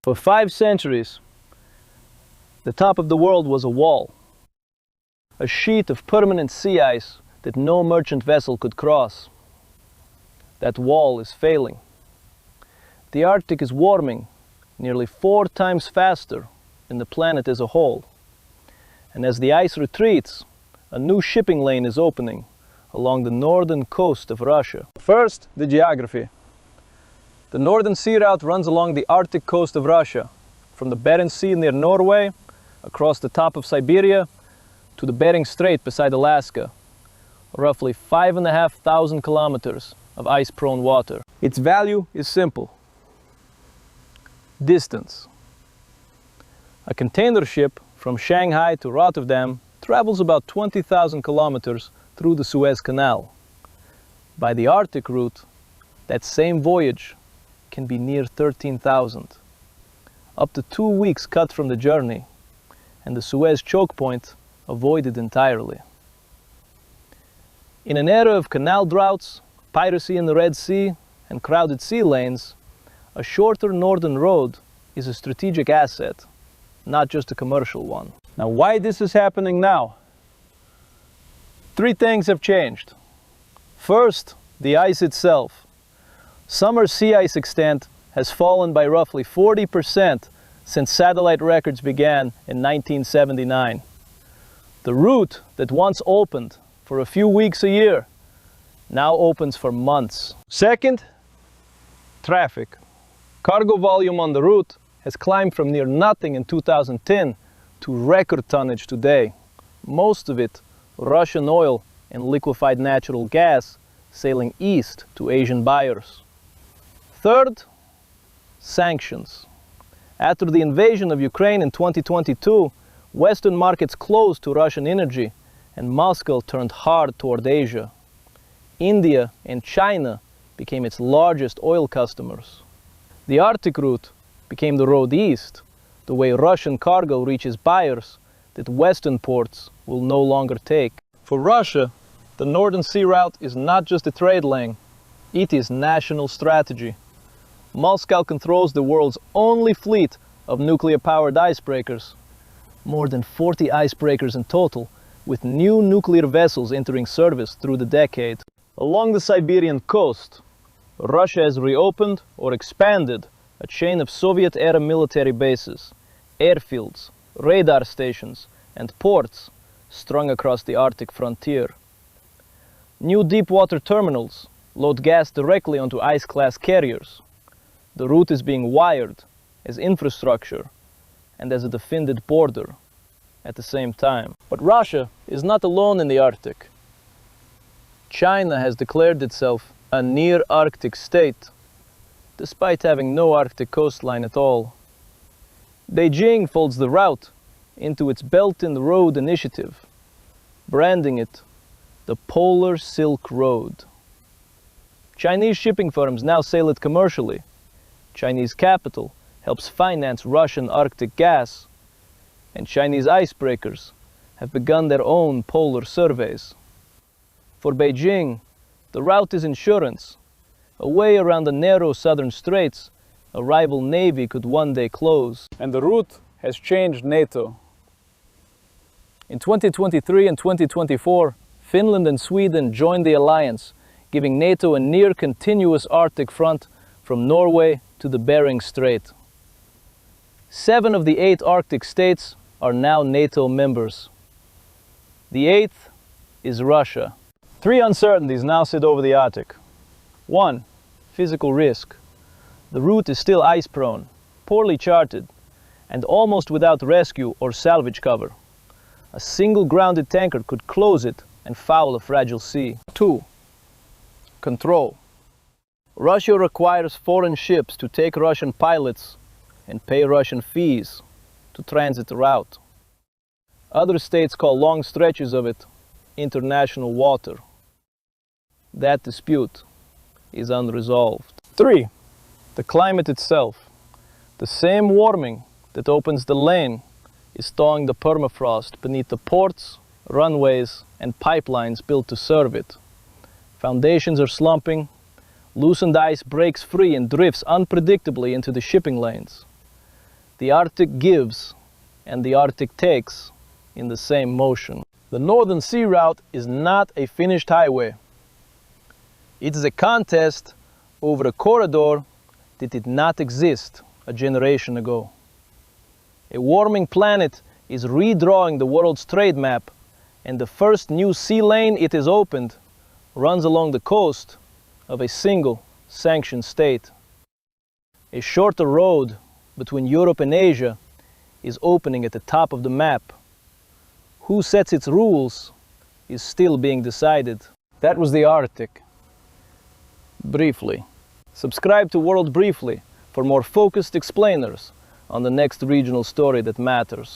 For 5 centuries, the top of the world was a wall, a sheet of permanent sea ice that no merchant vessel could cross. That wall is failing. The Arctic is warming nearly 4 times faster than the planet as a whole. And as the ice retreats, a new shipping lane is opening along the northern coast of Russia. First, the geography. The Northern Sea Route runs along the Arctic coast of Russia, from the Barents Sea near Norway, across the top of Siberia, to the Bering Strait beside Alaska, roughly 5,500 kilometers of ice-prone water. Its value is simple. Distance. A container ship from Shanghai to Rotterdam travels about 20,000 kilometers through the Suez Canal. By the Arctic route, that same voyage can be near 13,000. Up to 2 weeks cut from the journey, and the Suez choke point avoided entirely. In an era of canal droughts, piracy in the Red Sea, and crowded sea lanes, a shorter northern road is a strategic asset, not just a commercial one. Now, why this is happening now? 3 things have changed. First, the ice itself. Summer sea ice extent has fallen by roughly 40% since satellite records began in 1979. The route that once opened for a few weeks a year now opens for months. Second, traffic. Cargo volume on the route has climbed from near nothing in 2010 to record tonnage today. Most of it Russian oil and liquefied natural gas sailing east to Asian buyers. Third, sanctions. After the invasion of Ukraine in 2022, Western markets closed to Russian energy and Moscow turned hard toward Asia. India and China became its largest oil customers. The Arctic route became the road east, the way Russian cargo reaches buyers that Western ports will no longer take. For Russia, the Northern Sea Route is not just a trade lane, it is national strategy. Moscow controls the world's only fleet of nuclear-powered icebreakers, more than 40 icebreakers in total, with new nuclear vessels entering service through the decade. Along the Siberian coast, Russia has reopened or expanded a chain of Soviet-era military bases, airfields, radar stations, and ports strung across the Arctic frontier. New deep-water terminals load gas directly onto ice-class carriers. The route is being wired as infrastructure and as a defended border at the same time. But Russia is not alone in the Arctic. China has declared itself a near-Arctic state, despite having no Arctic coastline at all. Beijing folds the route into its Belt and Road initiative, branding it the Polar Silk Road. Chinese shipping firms now sail it commercially. Chinese capital helps finance Russian Arctic gas, and Chinese icebreakers have begun their own polar surveys. For Beijing, the route is insurance. A way around the narrow southern straits, a rival navy could one day close. And the route has changed NATO. In 2023 and 2024, Finland and Sweden joined the alliance, giving NATO a near-continuous Arctic front from Norway to the Bering Strait. 7 of the 8 Arctic states are now NATO members. The 8th is Russia. 3 uncertainties now sit over the Arctic. 1. Physical risk. The route is still ice-prone, poorly charted, and almost without rescue or salvage cover. A single grounded tanker could close it and foul a fragile sea. 2. Control. Russia requires foreign ships to take Russian pilots and pay Russian fees to transit the route. Other states call long stretches of it international water. That dispute is unresolved. 3. The climate itself. The same warming that opens the lane is thawing the permafrost beneath the ports, runways, and pipelines built to serve it. Foundations are slumping, loosened ice breaks free and drifts unpredictably into the shipping lanes. The Arctic gives and the Arctic takes in the same motion. The Northern Sea Route is not a finished highway. It is a contest over a corridor that did not exist a generation ago. A warming planet is redrawing the world's trade map, and the first new sea lane it has opened runs along the coast of a single sanctioned state. A shorter road between Europe and Asia is opening at the top of the map. Who sets its rules is still being decided. That was the Arctic. Briefly. Subscribe to World Briefly for more focused explainers on the next regional story that matters.